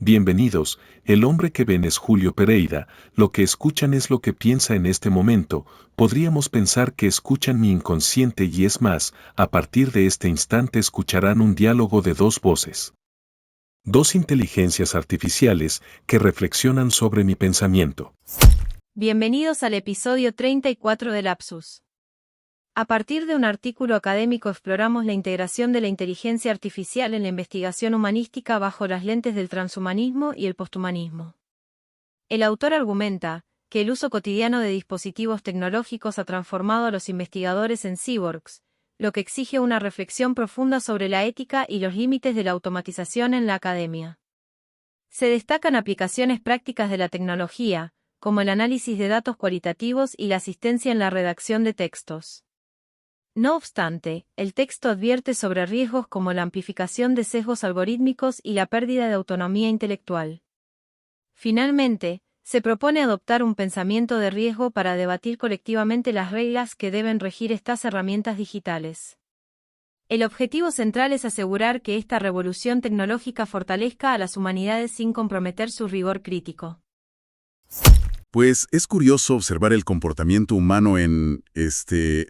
Bienvenidos, el hombre que ven es Julio Pereira, lo que escuchan es lo que piensa en este momento, podríamos pensar que escuchan mi inconsciente y es más, a partir de este instante escucharán un diálogo de dos voces. Dos inteligencias artificiales que reflexionan sobre mi pensamiento. Bienvenidos al episodio 34 de Lapsus. A partir de un artículo académico exploramos la integración de la inteligencia artificial en la investigación humanística bajo las lentes del transhumanismo y el posthumanismo. El autor argumenta que el uso cotidiano de dispositivos tecnológicos ha transformado a los investigadores en cyborgs, lo que exige una reflexión profunda sobre la ética y los límites de la automatización en la academia. Se destacan aplicaciones prácticas de la tecnología, como el análisis de datos cualitativos y la asistencia en la redacción de textos. No obstante, el texto advierte sobre riesgos como la amplificación de sesgos algorítmicos y la pérdida de autonomía intelectual. Finalmente, se propone adoptar un pensamiento de riesgo para debatir colectivamente las reglas que deben regir estas herramientas digitales. El objetivo central es asegurar que esta revolución tecnológica fortalezca a las humanidades sin comprometer su rigor crítico. Pues es curioso observar el comportamiento humano en,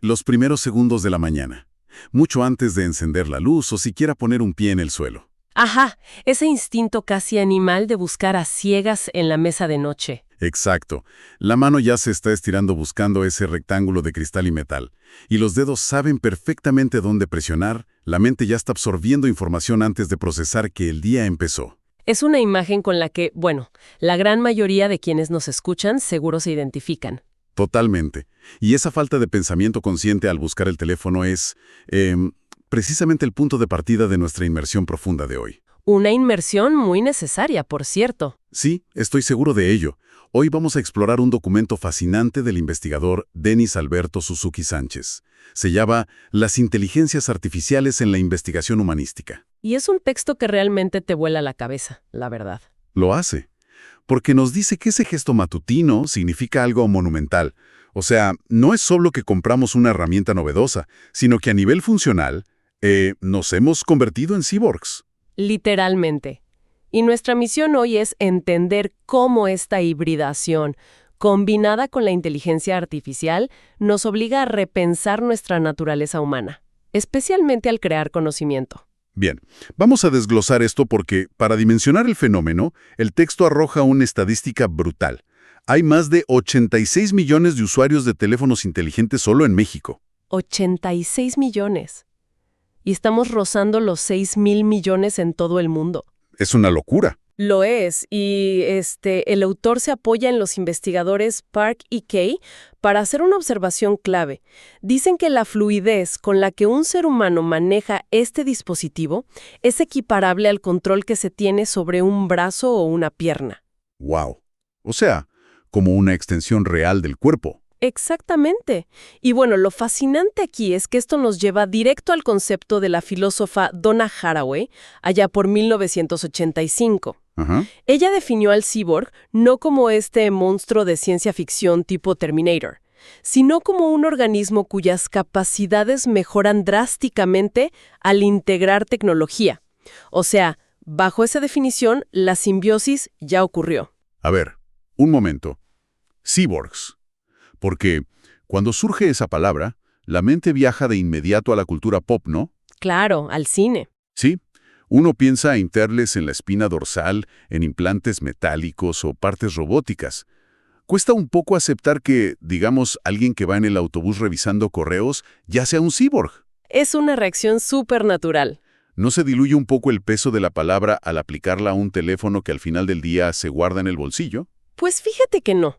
los primeros segundos de la mañana, mucho antes de encender la luz o siquiera poner un pie en el suelo. Ajá, ese instinto casi animal de buscar a ciegas en la mesa de noche. Exacto. La mano ya se está estirando buscando ese rectángulo de cristal y metal, y los dedos saben perfectamente dónde presionar, la mente ya está absorbiendo información antes de procesar que el día empezó. Es una imagen con la que, la gran mayoría de quienes nos escuchan seguro se identifican. Totalmente. Y esa falta de pensamiento consciente al buscar el teléfono es, precisamente el punto de partida de nuestra inmersión profunda de hoy. Una inmersión muy necesaria, por cierto. Sí, estoy seguro de ello. Hoy vamos a explorar un documento fascinante del investigador Denis Alberto Suzuki Sánchez. Se llama Las inteligencias artificiales en la investigación humanística. Y es un texto que realmente te vuela la cabeza, la verdad. Lo hace, porque nos dice que ese gesto matutino significa algo monumental. O sea, no es solo que compramos una herramienta novedosa, sino que a nivel funcional, nos hemos convertido en cyborgs. Literalmente. Y nuestra misión hoy es entender cómo esta hibridación, combinada con la inteligencia artificial, nos obliga a repensar nuestra naturaleza humana, especialmente al crear conocimiento. Bien, vamos a desglosar esto porque, para dimensionar el fenómeno, el texto arroja una estadística brutal. Hay más de 86 millones de usuarios de teléfonos inteligentes solo en México. 86 millones. Y estamos rozando los 6,000 millones en todo el mundo. Es una locura. Lo es, y el autor se apoya en los investigadores Park y Kay para hacer una observación clave. Dicen que la fluidez con la que un ser humano maneja este dispositivo es equiparable al control que se tiene sobre un brazo o una pierna. ¡Wow! O sea, como una extensión real del cuerpo. Exactamente. Y lo fascinante aquí es que esto nos lleva directo al concepto de la filósofa Donna Haraway, allá por 1985. Ajá. Ella definió al cyborg no como este monstruo de ciencia ficción tipo Terminator, sino como un organismo cuyas capacidades mejoran drásticamente al integrar tecnología. O sea, bajo esa definición, la simbiosis ya ocurrió. A ver, un momento. Cyborgs. Porque cuando surge esa palabra, la mente viaja de inmediato a la cultura pop, ¿no? Claro, al cine. Sí. Uno piensa en interles en la espina dorsal, en implantes metálicos o partes robóticas. Cuesta un poco aceptar que, digamos, alguien que va en el autobús revisando correos ya sea un cyborg. Es una reacción súper natural. ¿No se diluye un poco el peso de la palabra al aplicarla a un teléfono que al final del día se guarda en el bolsillo? Pues fíjate que no,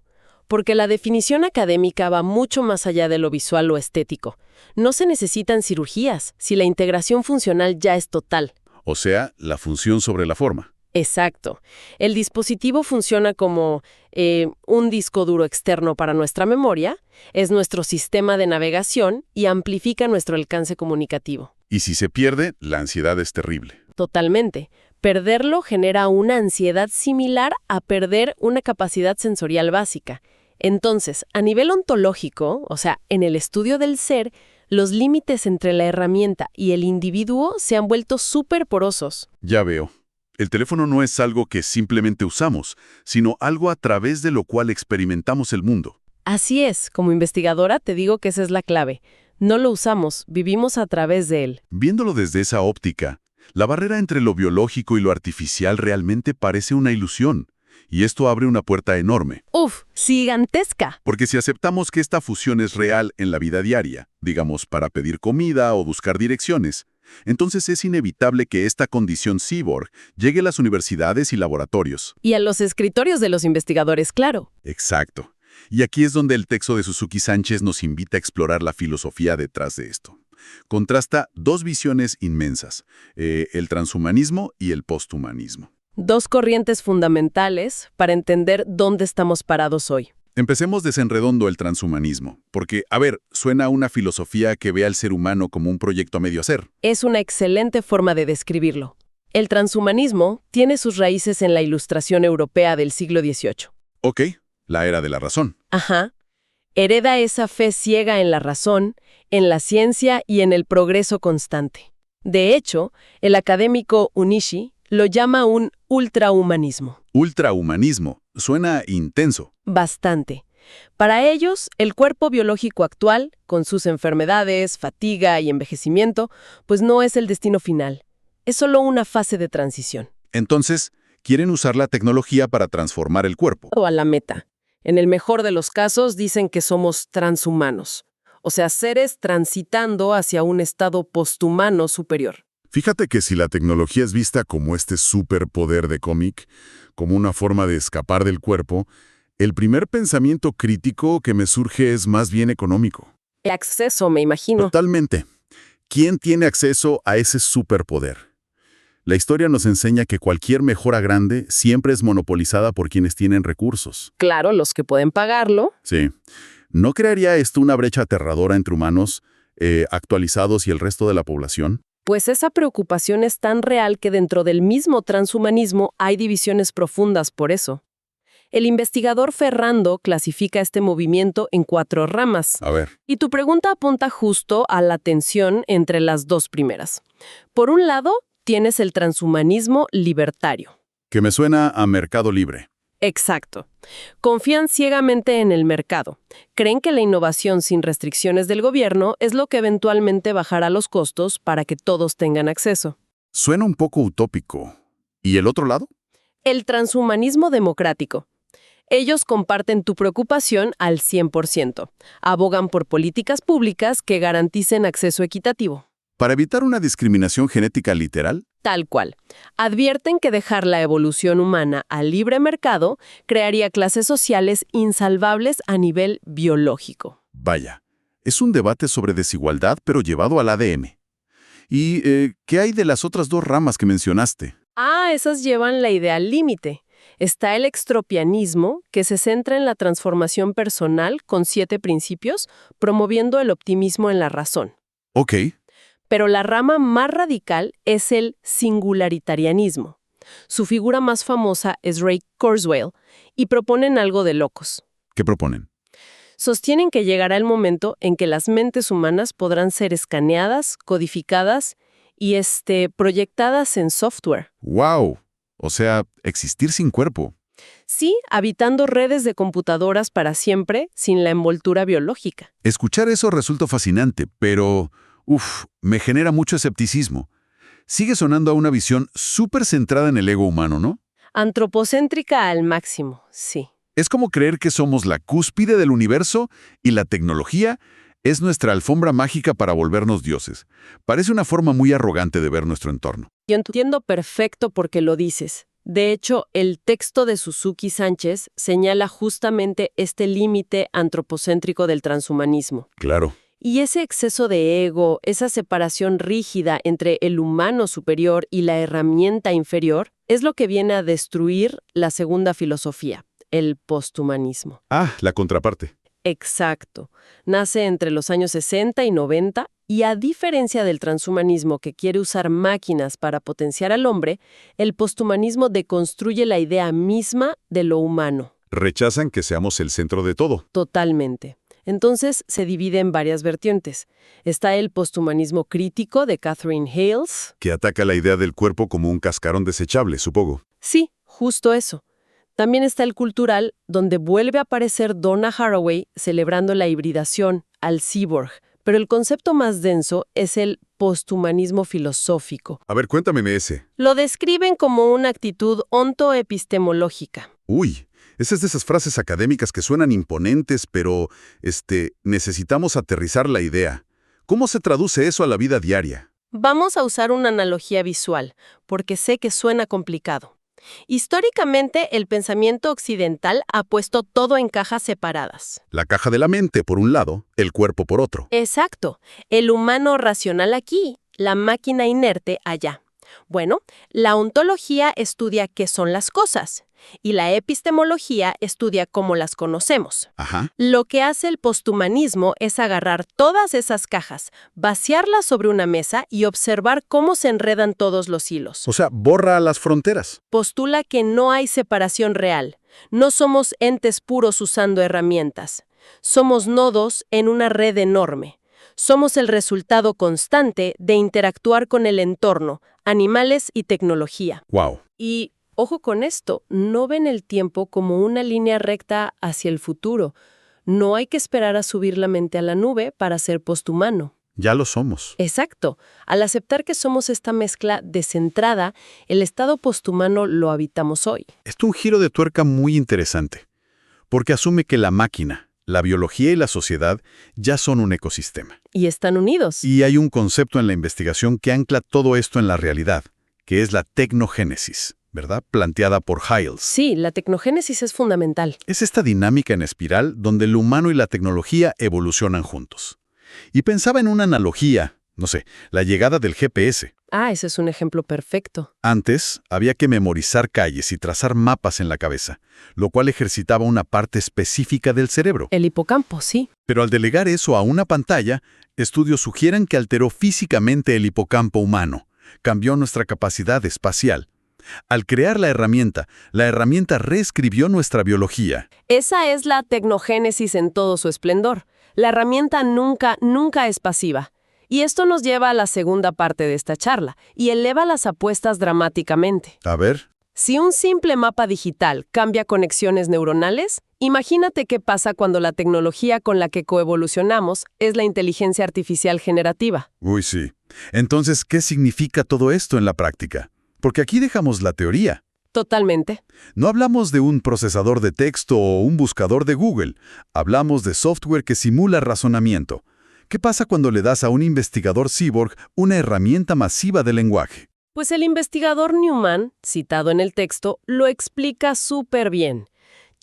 porque la definición académica va mucho más allá de lo visual o estético. No se necesitan cirugías si la integración funcional ya es total. O sea, la función sobre la forma. Exacto. El dispositivo funciona como un disco duro externo para nuestra memoria, es nuestro sistema de navegación y amplifica nuestro alcance comunicativo. Y si se pierde, la ansiedad es terrible. Totalmente. Perderlo genera una ansiedad similar a perder una capacidad sensorial básica. Entonces, a nivel ontológico, o sea, en el estudio del ser, los límites entre la herramienta y el individuo se han vuelto súper porosos. Ya veo. El teléfono no es algo que simplemente usamos, sino algo a través de lo cual experimentamos el mundo. Así es, como investigadora te digo que esa es la clave. No lo usamos, vivimos a través de él. Viéndolo desde esa óptica, la barrera entre lo biológico y lo artificial realmente parece una ilusión, y esto abre una puerta enorme. ¡Uf! ¡Gigantesca! Porque si aceptamos que esta fusión es real en la vida diaria, digamos para pedir comida o buscar direcciones, entonces es inevitable que esta condición cyborg llegue a las universidades y laboratorios. Y a los escritorios de los investigadores, claro. Exacto. Y aquí es donde el texto de Suzuki Sánchez nos invita a explorar la filosofía detrás de esto. Contrasta dos visiones inmensas, el transhumanismo y el posthumanismo. Dos corrientes fundamentales para entender dónde estamos parados hoy. Empecemos desenredando el transhumanismo, porque, a ver, suena a una filosofía que ve al ser humano como un proyecto a medio hacer. Es una excelente forma de describirlo. El transhumanismo tiene sus raíces en la Ilustración europea del siglo XVIII. Ok, la era de la razón. Ajá. Hereda esa fe ciega en la razón, en la ciencia y en el progreso constante. De hecho, el académico Unishi lo llama un ultrahumanismo. Ultrahumanismo. Suena intenso. Bastante. Para ellos, el cuerpo biológico actual, con sus enfermedades, fatiga y envejecimiento, pues no es el destino final. Es solo una fase de transición. Entonces, quieren usar la tecnología para transformar el cuerpo. O a la meta. En el mejor de los casos dicen que somos transhumanos, o sea, seres transitando hacia un estado posthumano superior. Fíjate que si la tecnología es vista como este superpoder de cómic, como una forma de escapar del cuerpo, el primer pensamiento crítico que me surge es más bien económico. El acceso, me imagino. Totalmente. ¿Quién tiene acceso a ese superpoder? La historia nos enseña que cualquier mejora grande siempre es monopolizada por quienes tienen recursos. Claro, los que pueden pagarlo. Sí. ¿No crearía esto una brecha aterradora entre humanos actualizados y el resto de la población? Pues esa preocupación es tan real que dentro del mismo transhumanismo hay divisiones profundas por eso. El investigador Ferrando clasifica este movimiento en 4 ramas. A ver. Y tu pregunta apunta justo a la tensión entre las dos primeras. Por un lado, tienes el transhumanismo libertario. Que me suena a mercado libre. Exacto. Confían ciegamente en el mercado. Creen que la innovación sin restricciones del gobierno es lo que eventualmente bajará los costos para que todos tengan acceso. Suena un poco utópico. ¿Y el otro lado? El transhumanismo democrático. Ellos comparten tu preocupación al 100%. Abogan por políticas públicas que garanticen acceso equitativo. ¿Para evitar una discriminación genética literal? Tal cual. Advierten que dejar la evolución humana al libre mercado crearía clases sociales insalvables a nivel biológico. Vaya, es un debate sobre desigualdad, pero llevado al ADM. ¿Y qué hay de las otras 2 ramas que mencionaste? Esas llevan la idea al límite. Está el extropianismo, que se centra en la transformación personal con 7 principios, promoviendo el optimismo en la razón. Ok. Pero la rama más radical es el singularitarianismo. Su figura más famosa es Ray Kurzweil, y proponen algo de locos. ¿Qué proponen? Sostienen que llegará el momento en que las mentes humanas podrán ser escaneadas, codificadas y proyectadas en software. ¡Wow! O sea, existir sin cuerpo. Sí, habitando redes de computadoras para siempre, sin la envoltura biológica. Escuchar eso resulta fascinante, pero me genera mucho escepticismo. Sigue sonando a una visión súper centrada en el ego humano, ¿no? Antropocéntrica al máximo, sí. Es como creer que somos la cúspide del universo y la tecnología es nuestra alfombra mágica para volvernos dioses. Parece una forma muy arrogante de ver nuestro entorno. Yo entiendo perfecto por qué lo dices. De hecho, el texto de Suzuki Sánchez señala justamente este límite antropocéntrico del transhumanismo. Claro. Y ese exceso de ego, esa separación rígida entre el humano superior y la herramienta inferior, es lo que viene a destruir la segunda filosofía, el posthumanismo. La contraparte. Exacto. Nace entre los años 60 y 90 y a diferencia del transhumanismo que quiere usar máquinas para potenciar al hombre, el posthumanismo deconstruye la idea misma de lo humano. Rechazan que seamos el centro de todo. Totalmente. Entonces se divide en varias vertientes. Está el posthumanismo crítico de Catherine Hales. Que ataca la idea del cuerpo como un cascarón desechable, supongo. Sí, justo eso. También está el cultural, donde vuelve a aparecer Donna Haraway celebrando la hibridación al cyborg. Pero el concepto más denso es el posthumanismo filosófico. A ver, cuéntame ese. Lo describen como una actitud ontoepistemológica. Uy, esa es de esas frases académicas que suenan imponentes, pero, necesitamos aterrizar la idea. ¿Cómo se traduce eso a la vida diaria? Vamos a usar una analogía visual, porque sé que suena complicado. Históricamente, el pensamiento occidental ha puesto todo en cajas separadas. La caja de la mente por un lado, el cuerpo por otro. Exacto. El humano racional aquí, la máquina inerte allá. Bueno, la ontología estudia qué son las cosas y la epistemología estudia cómo las conocemos. Ajá. Lo que hace el posthumanismo es agarrar todas esas cajas, vaciarlas sobre una mesa y observar cómo se enredan todos los hilos. O sea, borra las fronteras. Postula que no hay separación real. No somos entes puros usando herramientas. Somos nodos en una red enorme. Somos el resultado constante de interactuar con el entorno, animales y tecnología. Wow. Y, ojo con esto, no ven el tiempo como una línea recta hacia el futuro. No hay que esperar a subir la mente a la nube para ser posthumano. Ya lo somos. Exacto. Al aceptar que somos esta mezcla descentrada, el estado posthumano lo habitamos hoy. Es un giro de tuerca muy interesante, porque asume que la máquina, la biología y la sociedad ya son un ecosistema. Y están unidos. Y hay un concepto en la investigación que ancla todo esto en la realidad, que es la tecnogénesis, ¿verdad? Planteada por Hales. Sí, la tecnogénesis es fundamental. Es esta dinámica en espiral donde el humano y la tecnología evolucionan juntos. Y pensaba en una analogía, no sé, la llegada del GPS. Ese es un ejemplo perfecto. Antes, había que memorizar calles y trazar mapas en la cabeza, lo cual ejercitaba una parte específica del cerebro. El hipocampo, sí. Pero al delegar eso a una pantalla, estudios sugieren que alteró físicamente el hipocampo humano, cambió nuestra capacidad espacial. Al crear la herramienta reescribió nuestra biología. Esa es la tecnogénesis en todo su esplendor. La herramienta nunca es pasiva. Y esto nos lleva a la segunda parte de esta charla, y eleva las apuestas dramáticamente. A ver. Si un simple mapa digital cambia conexiones neuronales, imagínate qué pasa cuando la tecnología con la que coevolucionamos es la inteligencia artificial generativa. Uy, sí. Entonces, ¿qué significa todo esto en la práctica? Porque aquí dejamos la teoría. Totalmente. No hablamos de un procesador de texto o un buscador de Google. Hablamos de software que simula razonamiento. ¿Qué pasa cuando le das a un investigador cyborg una herramienta masiva de lenguaje? Pues el investigador Newman, citado en el texto, lo explica súper bien.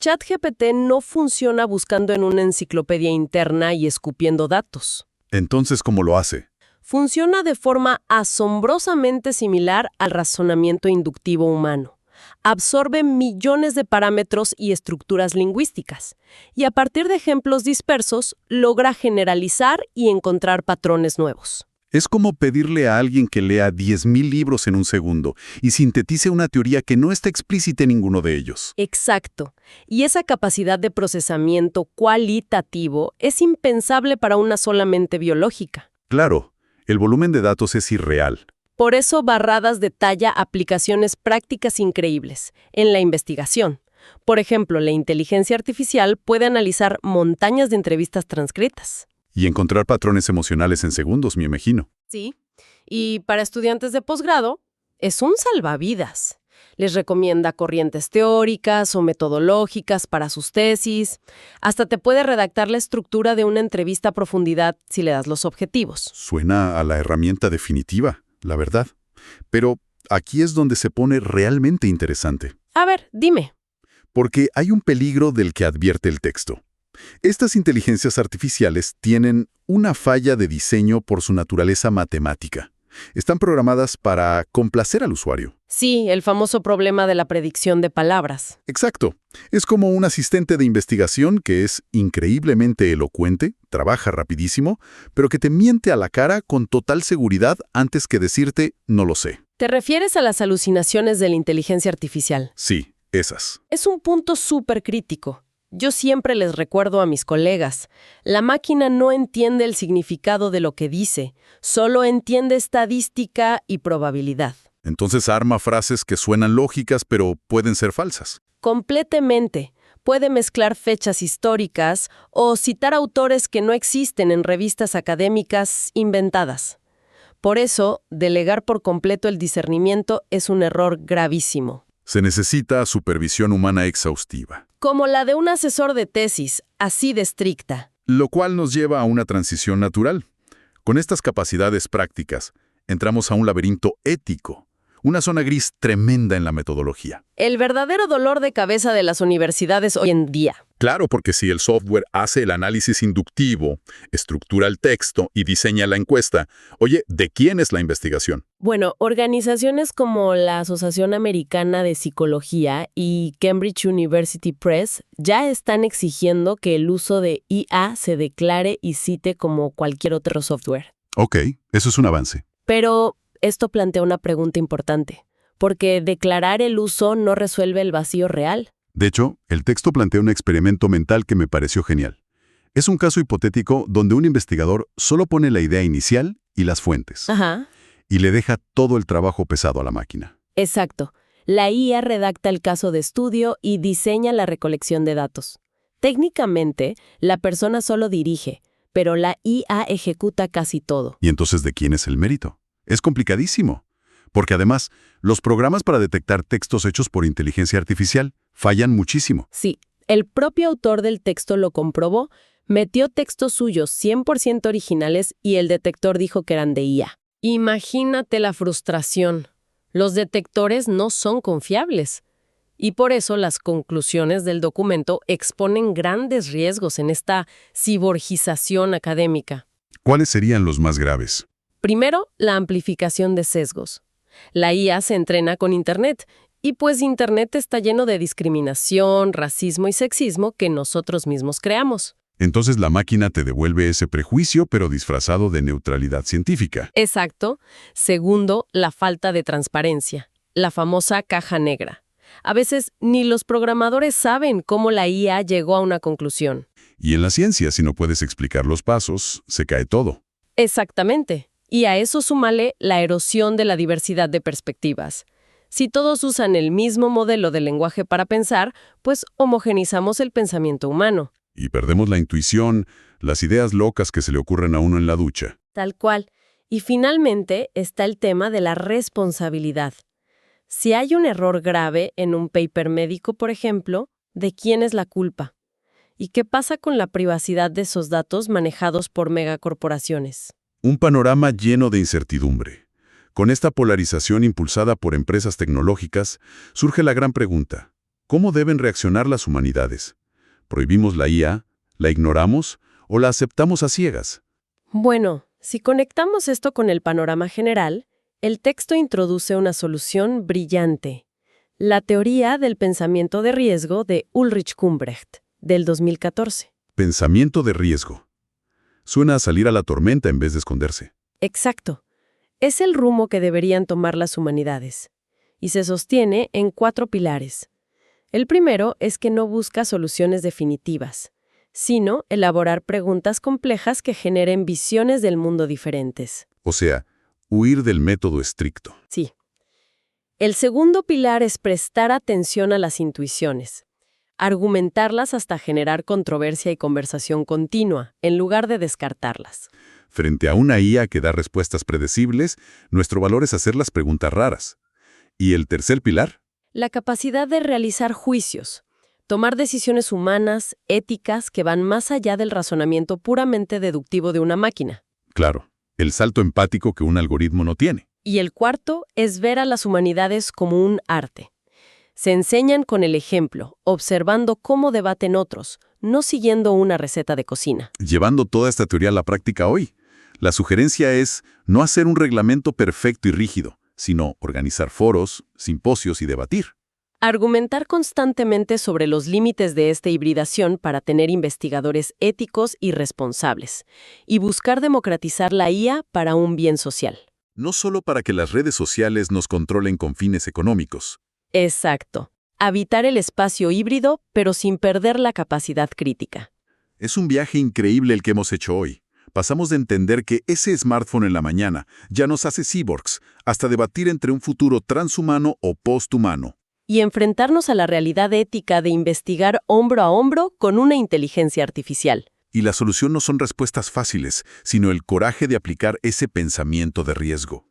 ChatGPT no funciona buscando en una enciclopedia interna y escupiendo datos. Entonces, ¿cómo lo hace? Funciona de forma asombrosamente similar al razonamiento inductivo humano. Absorbe millones de parámetros y estructuras lingüísticas, y a partir de ejemplos dispersos, logra generalizar y encontrar patrones nuevos. Es como pedirle a alguien que lea 10.000 libros en un segundo y sintetice una teoría que no está explícita en ninguno de ellos. Exacto. Y esa capacidad de procesamiento cualitativo es impensable para una sola mente biológica. Claro, el volumen de datos es irreal. Por eso Barradas detalla aplicaciones prácticas increíbles en la investigación. Por ejemplo, la inteligencia artificial puede analizar montañas de entrevistas transcritas. Y encontrar patrones emocionales en segundos, me imagino. Sí. Y para estudiantes de posgrado, es un salvavidas. Les recomienda corrientes teóricas o metodológicas para sus tesis. Hasta te puede redactar la estructura de una entrevista a profundidad si le das los objetivos. Suena a la herramienta definitiva, la verdad. Pero aquí es donde se pone realmente interesante. A ver, dime. Porque hay un peligro del que advierte el texto. Estas inteligencias artificiales tienen una falla de diseño por su naturaleza matemática. Están programadas para complacer al usuario. Sí, el famoso problema de la predicción de palabras. Exacto. Es como un asistente de investigación que es increíblemente elocuente, trabaja rapidísimo, pero que te miente a la cara con total seguridad antes que decirte «no lo sé». ¿Te refieres a las alucinaciones de la inteligencia artificial? Sí, esas. Es un punto súper crítico. Yo siempre les recuerdo a mis colegas, la máquina no entiende el significado de lo que dice, solo entiende estadística y probabilidad. Entonces arma frases que suenan lógicas, pero pueden ser falsas. Completamente. Puede mezclar fechas históricas o citar autores que no existen en revistas académicas inventadas. Por eso, delegar por completo el discernimiento es un error gravísimo. Se necesita supervisión humana exhaustiva. Como la de un asesor de tesis, así de estricta. Lo cual nos lleva a una transición natural. Con estas capacidades prácticas, entramos a un laberinto ético, una zona gris tremenda en la metodología. El verdadero dolor de cabeza de las universidades hoy en día. Claro, porque si el software hace el análisis inductivo, estructura el texto y diseña la encuesta, oye, ¿de quién es la investigación? Bueno, organizaciones como la Asociación Americana de Psicología y Cambridge University Press ya están exigiendo que el uso de IA se declare y cite como cualquier otro software. Ok, eso es un avance. Pero esto plantea una pregunta importante, porque declarar el uso no resuelve el vacío real. De hecho, el texto plantea un experimento mental que me pareció genial. Es un caso hipotético donde un investigador solo pone la idea inicial y las fuentes, Ajá. y le deja todo el trabajo pesado a la máquina. Exacto. La IA redacta el caso de estudio y diseña la recolección de datos. Técnicamente, la persona solo dirige, pero la IA ejecuta casi todo. ¿Y entonces de quién es el mérito? Es complicadísimo, porque además, los programas para detectar textos hechos por inteligencia artificial fallan muchísimo. Sí, el propio autor del texto lo comprobó, metió textos suyos 100% originales y el detector dijo que eran de IA. Imagínate la frustración. Los detectores no son confiables. Y por eso las conclusiones del documento exponen grandes riesgos en esta ciborgización académica. ¿Cuáles serían los más graves? Primero, la amplificación de sesgos. La IA se entrena con Internet, y pues Internet está lleno de discriminación, racismo y sexismo que nosotros mismos creamos. Entonces la máquina te devuelve ese prejuicio, pero disfrazado de neutralidad científica. Exacto. Segundo, la falta de transparencia, la famosa caja negra. A veces ni los programadores saben cómo la IA llegó a una conclusión. Y en la ciencia, si no puedes explicar los pasos, se cae todo. Exactamente. Y a eso súmale la erosión de la diversidad de perspectivas. Si todos usan el mismo modelo de lenguaje para pensar, pues homogenizamos el pensamiento humano. Y perdemos la intuición, las ideas locas que se le ocurren a uno en la ducha. Tal cual. Y finalmente está el tema de la responsabilidad. Si hay un error grave en un paper médico, por ejemplo, ¿de quién es la culpa? ¿Y qué pasa con la privacidad de esos datos manejados por megacorporaciones? Un panorama lleno de incertidumbre. Con esta polarización impulsada por empresas tecnológicas, surge la gran pregunta: ¿cómo deben reaccionar las humanidades? ¿Prohibimos la IA? ¿La ignoramos? ¿O la aceptamos a ciegas? Bueno, si conectamos esto con el panorama general, el texto introduce una solución brillante. La teoría del pensamiento de riesgo de Ulrich Kumbrecht, del 2014. Pensamiento de riesgo. Suena a salir a la tormenta en vez de esconderse. Exacto. Es el rumbo que deberían tomar las humanidades. Y se sostiene en 4 pilares. El primero es que no busca soluciones definitivas, sino elaborar preguntas complejas que generen visiones del mundo diferentes. O sea, huir del método estricto. Sí. El segundo pilar es prestar atención a las intuiciones, argumentarlas hasta generar controversia y conversación continua, en lugar de descartarlas. Frente a una IA que da respuestas predecibles, nuestro valor es hacer las preguntas raras. ¿Y el tercer pilar? La capacidad de realizar juicios, tomar decisiones humanas, éticas, que van más allá del razonamiento puramente deductivo de una máquina. Claro, el salto empático que un algoritmo no tiene. Y el cuarto es ver a las humanidades como un arte. Se enseñan con el ejemplo, observando cómo debaten otros, no siguiendo una receta de cocina. Llevando toda esta teoría a la práctica hoy, la sugerencia es no hacer un reglamento perfecto y rígido, sino organizar foros, simposios y debatir. Argumentar constantemente sobre los límites de esta hibridación para tener investigadores éticos y responsables, y buscar democratizar la IA para un bien social. No solo para que las redes sociales nos controlen con fines económicos. Exacto. Habitar el espacio híbrido, pero sin perder la capacidad crítica. Es un viaje increíble el que hemos hecho hoy. Pasamos de entender que ese smartphone en la mañana ya nos hace cyborgs, hasta debatir entre un futuro transhumano o posthumano. Y enfrentarnos a la realidad ética de investigar hombro a hombro con una inteligencia artificial. Y la solución no son respuestas fáciles, sino el coraje de aplicar ese pensamiento de riesgo.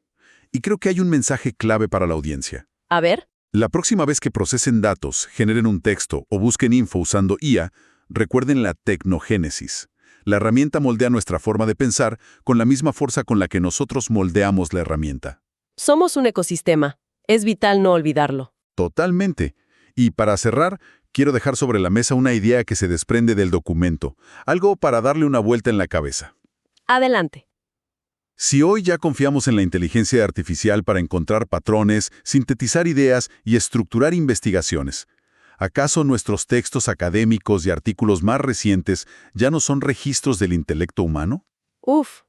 Y creo que hay un mensaje clave para la audiencia. A ver. La próxima vez que procesen datos, generen un texto o busquen info usando IA, recuerden la tecnogénesis. La herramienta moldea nuestra forma de pensar con la misma fuerza con la que nosotros moldeamos la herramienta. Somos un ecosistema. Es vital no olvidarlo. Totalmente. Y para cerrar, quiero dejar sobre la mesa una idea que se desprende del documento, algo para darle una vuelta en la cabeza. Adelante. Si hoy ya confiamos en la inteligencia artificial para encontrar patrones, sintetizar ideas y estructurar investigaciones, ¿acaso nuestros textos académicos y artículos más recientes ya no son registros del intelecto humano? Uf.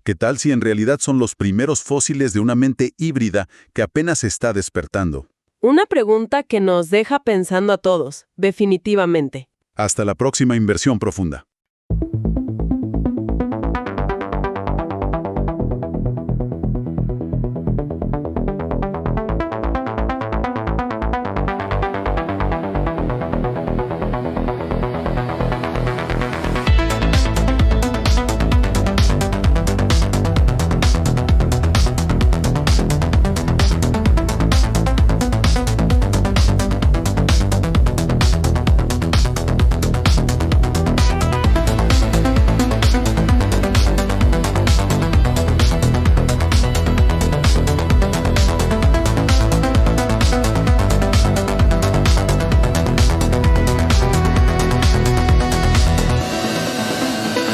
¿Qué tal si en realidad son los primeros fósiles de una mente híbrida que apenas se está despertando? Una pregunta que nos deja pensando a todos, definitivamente. Hasta la próxima inversión profunda.